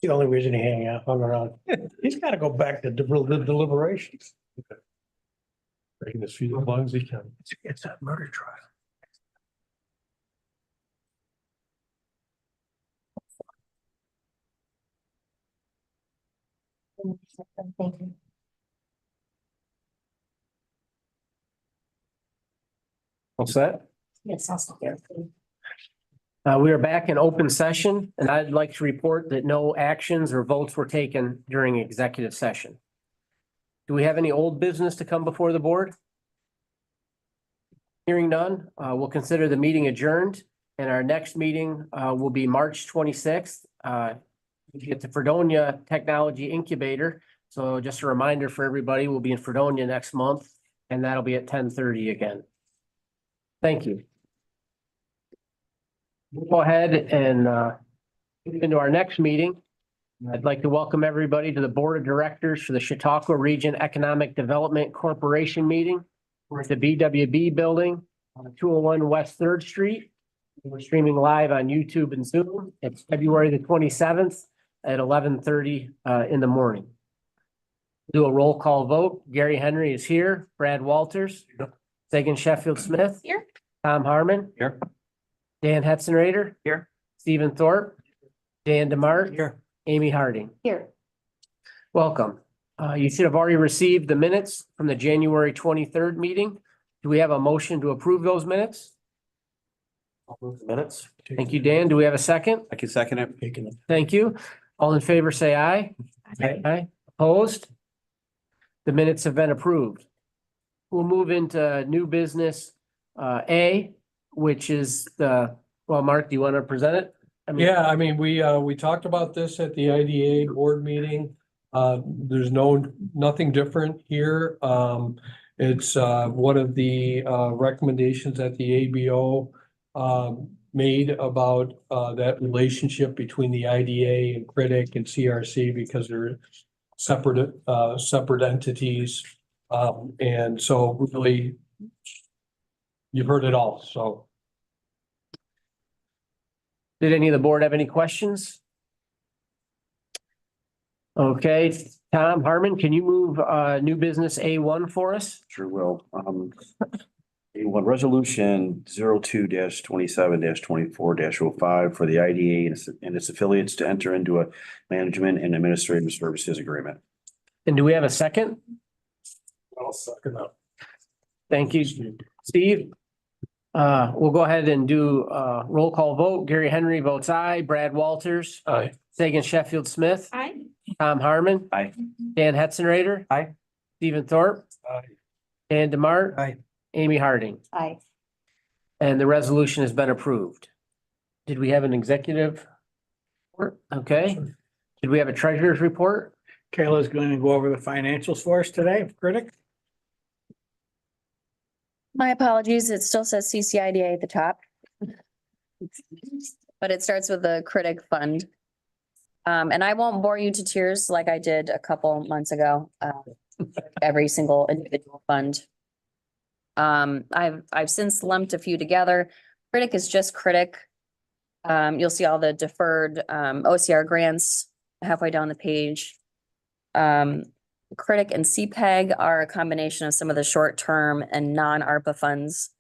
The only reason he hung around. He's gotta go back to the deliberations. Making this feet as long as he can. It's a murder trial. Thank you. What's that? Yes, I'll stop there. We are back in open session and I'd like to report that no actions or votes were taken during executive session. Do we have any old business to come before the board? Hearing none, we'll consider the meeting adjourned and our next meeting will be March 26th. At the Fredonia Technology Incubator. So just a reminder for everybody, we'll be in Fredonia next month and that'll be at 10:30 again. Thank you. We'll go ahead and move into our next meeting. I'd like to welcome everybody to the Board of Directors for the Chautauqua Region Economic Development Corporation meeting. We're at the BWB building on 201 West 3rd Street. We're streaming live on YouTube and Zoom. It's February the 27th at 11:30 in the morning. Do a roll call vote. Gary Henry is here. Brad Walters. Sagan Sheffield Smith. Here. Tom Harmon. Here. Dan Hetzenrader. Here. Stephen Thorpe. Dan DeMart. Here. Amy Harding. Here. Welcome. You should have already received the minutes from the January 23rd meeting. Do we have a motion to approve those minutes? Minutes. Thank you, Dan. Do we have a second? I can second it. Taking it. Thank you. All in favor, say aye. Aye. Opposed? The minutes have been approved. We'll move into new business, A, which is well, Mark, do you want to present it? Yeah, I mean, we talked about this at the IDA board meeting. There's nothing different here. It's one of the recommendations that the ABO made about that relationship between the IDA and CREDC and CRC because they're separate entities. And so really, you've heard it all, so. Did any of the board have any questions? Okay, Tom Harmon, can you move new business A1 for us? Sure will. A1 resolution 02-27-24-05 for the IDA and its affiliates to enter into a management and administrative services agreement. And do we have a second? I'll second that. Thank you, Steve. We'll go ahead and do a roll call vote. Gary Henry votes aye. Brad Walters. Aye. Sagan Sheffield Smith. Aye. Tom Harmon. Aye. Dan Hetzenrader. Aye. Stephen Thorpe. Aye. Dan DeMart. Aye. Amy Harding. Aye. And the resolution has been approved. Did we have an executive report? Okay. Did we have a treasurer's report? Kayla's going to go over the financials for us today, critic. My apologies, it still says CCIDA at the top. But it starts with the CREDC fund. And I won't bore you to tears like I did a couple months ago, every single individual fund. I've since lumped a few together. CREDC is just CREDC. You'll see all the deferred OCR grants halfway down the page. CREDC and CPEG are a combination of some of the short-term and non-ARPA funds.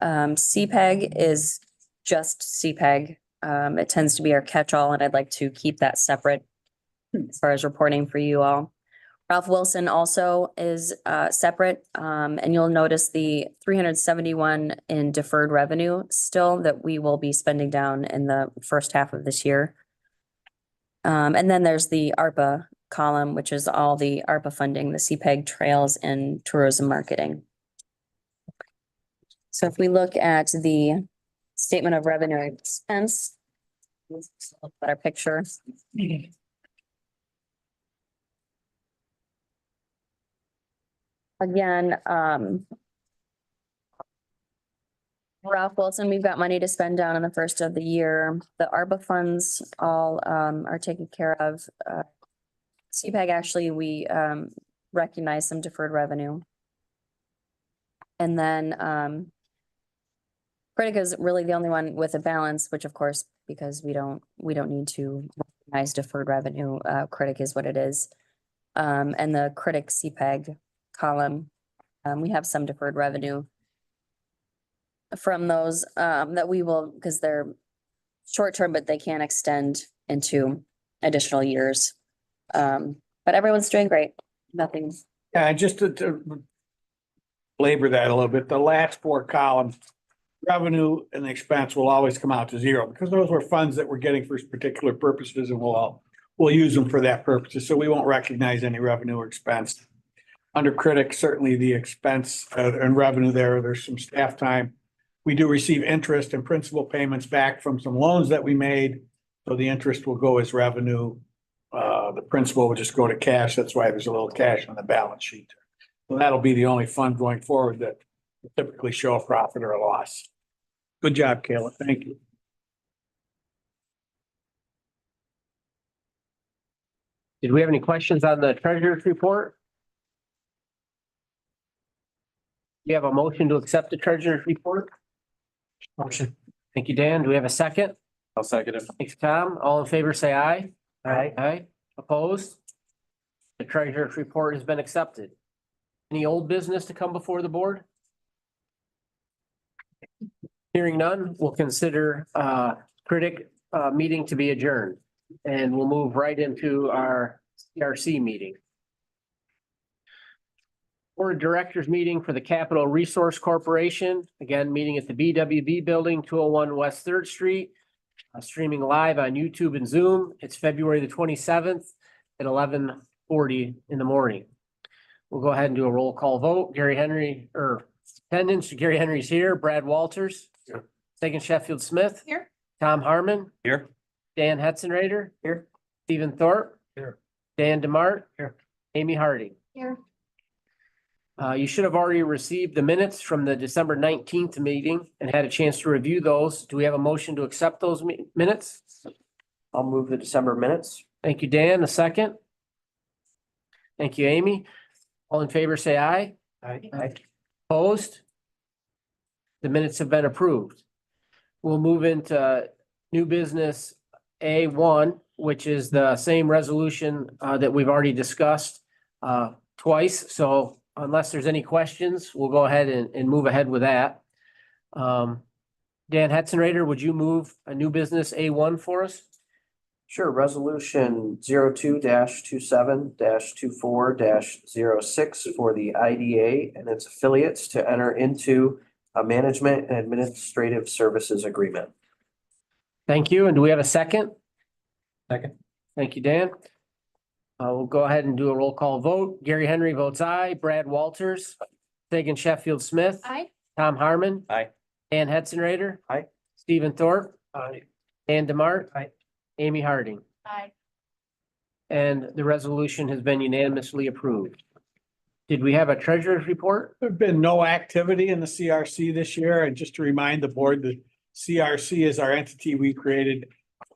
CPEG is just CPEG. It tends to be our catch-all, and I'd like to keep that separate as far as reporting for you all. Ralph Wilson also is separate, and you'll notice the 371 in deferred revenue still that we will be spending down in the first half of this year. And then there's the ARPA column, which is all the ARPA funding, the CPEG trails and tourism marketing. So if we look at the statement of revenue and expense, let's look at our picture. Again, Ralph Wilson, we've got money to spend down in the first of the year. The ARPA funds all are taken care of. CPEG, actually, we recognize some deferred revenue. And then CREDC is really the only one with a balance, which of course, because we don't need to nice deferred revenue, CREDC is what it is. And the CREDC CPEG column, we have some deferred revenue from those, that we will, because they're short-term, but they can extend into additional years. But everyone's doing great. Nothing. Yeah, just to labor that a little bit, the last four columns, revenue and expense will always come out to zero because those were funds that we're getting for particular purposes and we'll use them for that purposes. So we won't recognize any revenue or expense. Under CREDC, certainly the expense and revenue there's some staff time. We do receive interest and principal payments back from some loans that we made. So the interest will go as revenue. The principal will just go to cash. That's why there's a little cash on the balance sheet. So that'll be the only fund going forward that will typically show a profit or a loss. Good job, Kayla. Thank you. Did we have any questions on the treasurer's report? You have a motion to accept the treasurer's report? Motion. Thank you, Dan. Do we have a second? I'll second it. Thanks, Tom. All in favor, say aye. Aye. Aye. Opposed? The treasurer's report has been accepted. Any old business to come before the board? Hearing none, we'll consider CREDC meeting to be adjourned. And we'll move right into our CRC meeting. Board of Directors meeting for the Capital Resource Corporation, again, meeting at the BWB Building, 201 West Third Street. Streaming live on YouTube and Zoom. It's February the 27th at 11:40 in the morning. We'll go ahead and do a roll call vote. Gary Henry, or attendance, Gary Henry's here. Brad Walters. Here. Second Sheffield Smith. Here. Tom Harmon. Here. Dan Hetzenrader. Here. Stephen Thorpe. Here. Dan Demart. Here. Amy Harding. Here. You should have already received the minutes from the December 19th meeting and had a chance to review those. Do we have a motion to accept those minutes? I'll move the December minutes. Thank you, Dan. A second. Thank you, Amy. All in favor, say aye. Aye. Opposed? The minutes have been approved. We'll move into new business A1, which is the same resolution that we've already discussed twice. So unless there's any questions, we'll go ahead and move ahead with that. Dan Hetzenrader, would you move a new business A1 for us? Sure, resolution 02-27-24-06 for the IDA and its affiliates to enter into a management and administrative services agreement. Thank you. And do we have a second? Second. Thank you, Dan. We'll go ahead and do a roll call vote. Gary Henry votes aye. Brad Walters. Megan Sheffield Smith. Aye. Tom Harmon. Aye. Dan Hetzenrader. Aye. Stephen Thorpe. Aye. Dan Demart. Aye. Amy Harding. Aye. And the resolution has been unanimously approved. Did we have a treasurer's report? There've been no activity in the CRC this year. And just to remind the board, the CRC is our entity we created.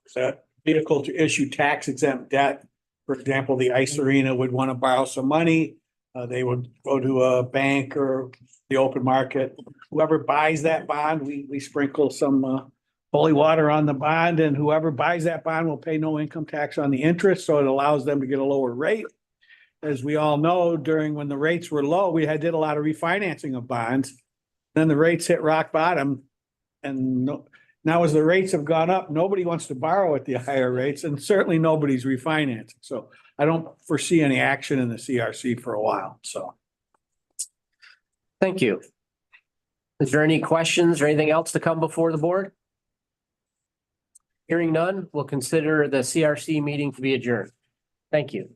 It's a vehicle to issue tax exempt debt. For example, the ice arena would want to borrow some money. They would go to a bank or the open market. Whoever buys that bond, we sprinkle some holy water on the bond, and whoever buys that bond will pay no income tax on the interest. So it allows them to get a lower rate. As we all know, when the rates were low, we did a lot of refinancing of bonds. Then the rates hit rock bottom. And now as the rates have gone up, nobody wants to borrow at the higher rates, and certainly nobody's refinancing. So I don't foresee any action in the CRC for a while, so. Thank you. Is there any questions or anything else to come before the board? Hearing none, we'll consider the CRC meeting to be adjourned. Thank you.